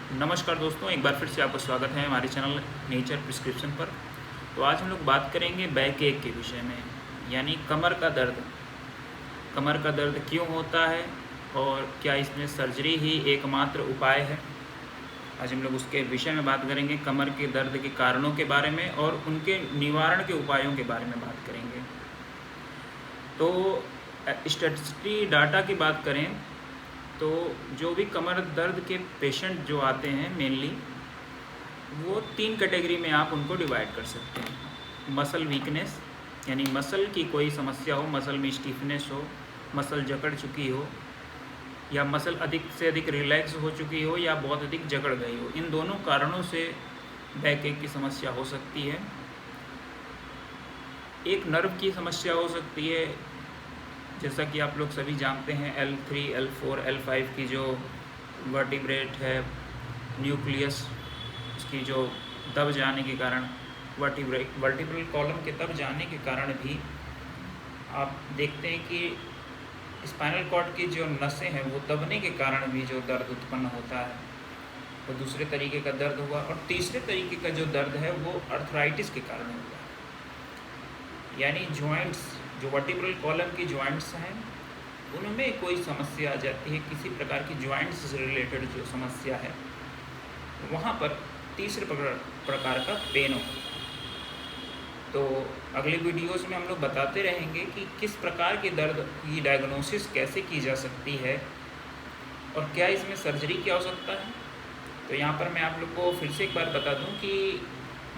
नमस्कार दोस्तों, एक बार फिर से आपका स्वागत है हमारे चैनल नेचर प्रिस्क्रिप्शन पर। तो आज हम लोग बात करेंगे बैक एक के विषय में, यानी कमर का दर्द। कमर का दर्द क्यों होता है और क्या इसमें सर्जरी ही एकमात्र उपाय है। आज हम लोग उसके विषय में बात करेंगे, कमर के दर्द के कारणों के बारे में और उनके निवारण के उपायों के बारे में बात करेंगे। तो स्टैटिस्टिकली डाटा की बात करें तो जो भी कमर दर्द के पेशेंट जो आते हैं मेनली, वो 3 कैटेगरी में आप उनको डिवाइड कर सकते हैं। मसल वीकनेस, यानी मसल की कोई समस्या हो, मसल में स्टीफनेस हो, मसल जकड़ चुकी हो, या मसल अधिक से अधिक रिलैक्स हो चुकी हो या बहुत अधिक जकड़ गई हो। इन दोनों कारणों से बैक एक की समस्या हो सकती है। एक नर्व की समस्या हो सकती है, जैसा कि आप लोग सभी जानते हैं L3, L4, L5 की जो वर्टिब्रेट है, न्यूक्लियस, उसकी जो दब जाने के कारण, वर्टिब्रल कॉलम के दब जाने के कारण भी आप देखते हैं कि स्पाइनल कॉर्ड की जो नसें हैं वो दबने के कारण भी जो दर्द उत्पन्न होता है वो दूसरे तरीके का दर्द हुआ। और तीसरे तरीके का जो दर्द है वो अर्थराइटिस के कारण होता है, यानी जॉइंट्स, जो वर्टिब्रल कॉलम की जॉइंट्स हैं उनमें कोई समस्या आ जाती है, किसी प्रकार की जॉइंट्स से रिलेटेड जो समस्या है वहाँ पर तीसरे प्रकार का पेन हो। तो अगले वीडियोस में हम लोग बताते रहेंगे कि किस प्रकार के दर्द की डायग्नोसिस कैसे की जा सकती है और क्या इसमें सर्जरी की आवश्यकता है। तो यहाँ पर मैं आप लोग को फिर से एक बार बता दूँ कि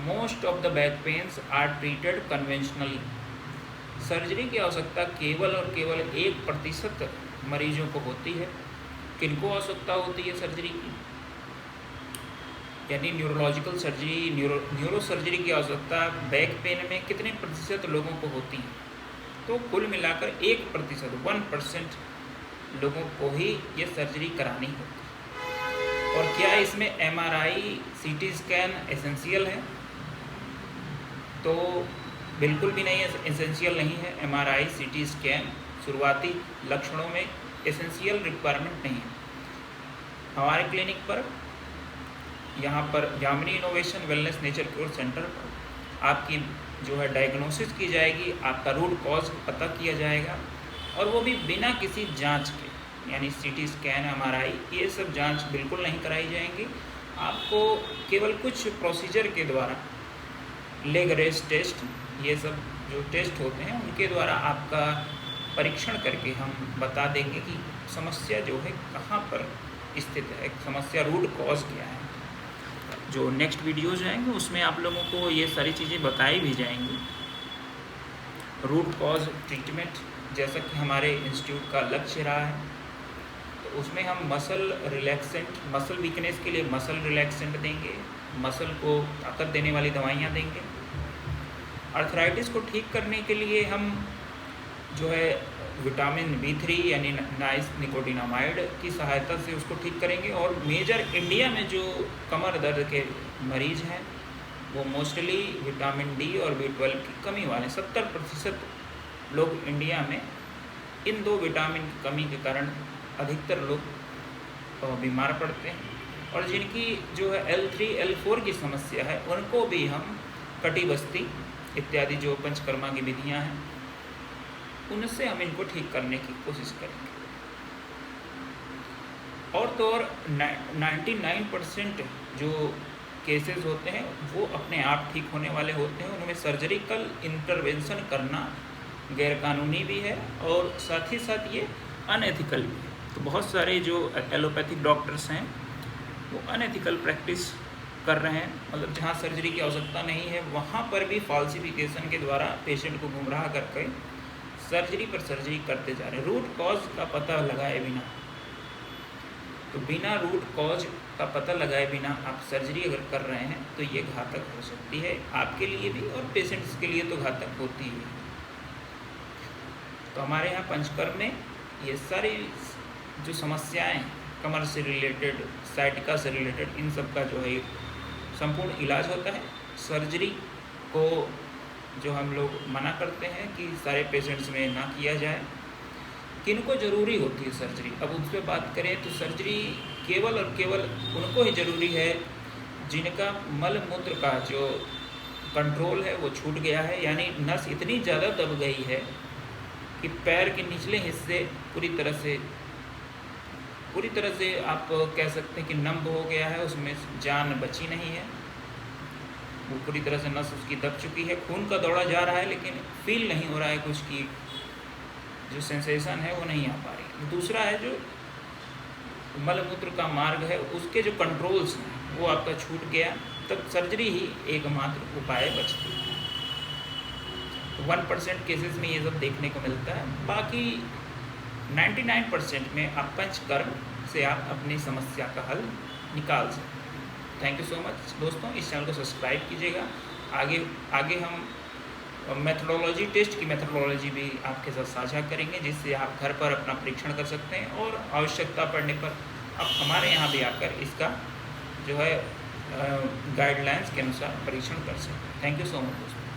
most of the back pains are treated conventionally. Surgery की आवश्यकता केवल और केवल 1% मरीजों को होती है। किनको आवश्यकता होती है सर्जरी की, यानी न्यूरोलॉजिकल सर्जरी, न्यूरो सर्जरी की आवश्यकता बैक पेन में कितने प्रतिशत लोगों को होती है। तो कुल मिलाकर 1% लोगों को ही ये सर्जरी करानी होती है। और क्या इसमें MRI, CT स्कैन एसेंशियल है? तो बिल्कुल भी नहीं, एसेंशियल नहीं है। MRI, CT स्कैन शुरुआती लक्षणों में एसेंशियल रिक्वायरमेंट नहीं है। हमारे क्लिनिक पर, यहाँ पर Yamini innovation wellness nature cure centre पर आपकी जो है डायग्नोसिस की जाएगी, आपका रूट कॉज पता किया जाएगा, और वो भी बिना किसी जांच के, यानी CT स्कैन, MRI, ये सब जांच बिल्कुल नहीं कराई जाएंगी। आपको केवल कुछ प्रोसीजर के द्वारा, लेग रेस टेस्ट, ये सब जो टेस्ट होते हैं उनके द्वारा आपका परीक्षण करके हम बता देंगे कि समस्या जो है कहाँ पर स्थित है, समस्या रूट कॉज क्या है। जो नेक्स्ट वीडियोज आएंगे उसमें आप लोगों को ये सारी चीज़ें बताई भी जाएंगी। रूट कॉज ट्रीटमेंट, जैसा कि हमारे इंस्टीट्यूट का लक्ष्य रहा है, तो उसमें हम मसल रिलैक्सेंट, मसल वीकनेस के लिए मसल रिलैक्सेंट देंगे, मसल को ताकत देने वाली दवाइयाँ देंगे। अर्थराइटिस को ठीक करने के लिए हम जो है विटामिन B3 यानी नाइस निकोटिनामाइड की सहायता से उसको ठीक करेंगे। और मेजर इंडिया में जो कमर दर्द के मरीज हैं वो मोस्टली विटामिन D और B12 की कमी वाले, 70% लोग इंडिया में इन 2 विटामिन की कमी के कारण अधिकतर लोग बीमार पड़ते हैं। और जिनकी जो है L3, L4 की समस्या है उनको भी हम कटिबस्ती इत्यादि जो पंचकर्मा की विधियां हैं उनसे हम इनको ठीक करने की कोशिश करेंगे। और तो और 99% जो केसेस होते हैं वो अपने आप ठीक होने वाले होते हैं। उनमें सर्जरिकल इंटरवेंशन करना गैरकानूनी भी है और साथ ही साथ ये अनएथिकल भी है। तो बहुत सारे जो एलोपैथिक डॉक्टर्स हैं वो अनएथिकल प्रैक्टिस कर रहे हैं, मतलब जहाँ सर्जरी की आवश्यकता नहीं है वहाँ पर भी फॉल्सिफिकेशन के द्वारा पेशेंट को गुमराह करके सर्जरी पर सर्जरी करते जा रहे हैं, रूट कॉज का पता लगाए बिना। तो बिना रूट कॉज का पता लगाए बिना आप सर्जरी अगर कर रहे हैं तो ये घातक हो सकती है आपके लिए भी, और पेशेंट्स के लिए तो घातक होती ही है। तो हमारे यहाँ पंचकर्म में ये सारी जो समस्याएं कमर से रिलेटेड, साइटिका से रिलेटेड, इन सब का जो है संपूर्ण इलाज होता है। सर्जरी को जो हम लोग मना करते हैं कि सारे पेशेंट्स में ना किया जाए। किनको ज़रूरी होती है सर्जरी, अब उस पर बात करें तो सर्जरी केवल और केवल उनको ही ज़रूरी है जिनका मल मूत्र का जो कंट्रोल है वो छूट गया है, यानी नस इतनी ज़्यादा दब गई है कि पैर के निचले हिस्से पूरी तरह से आप कह सकते हैं कि नम हो गया है, उसमें जान बची नहीं है, वो पूरी तरह से नस उसकी दब चुकी है। खून का दौड़ा जा रहा है लेकिन फील नहीं हो रहा है, कुछ की जो सेंसेशन है वो नहीं आ पा रही। दूसरा है जो मलमूत्र का मार्ग है उसके जो कंट्रोल्स हैं वो आपका छूट गया, तब सर्जरी ही एकमात्र उपाय बचती है। 1% केसेस में ये सब देखने को मिलता है, बाकी 99% में आप पंचकर्म से आप अपनी समस्या का हल निकाल सकते हैं। थैंक यू सो मच दोस्तों, इस चैनल को सब्सक्राइब कीजिएगा। आगे हम मेथडोलॉजी, टेस्ट की मेथडोलॉजी भी आपके साथ साझा करेंगे, जिससे आप घर पर अपना परीक्षण कर सकते हैं और आवश्यकता पड़ने पर आप हमारे यहाँ भी आकर इसका जो है गाइडलाइंस के अनुसार परीक्षण कर सकते हैं। थैंक यू सो मच दोस्तों।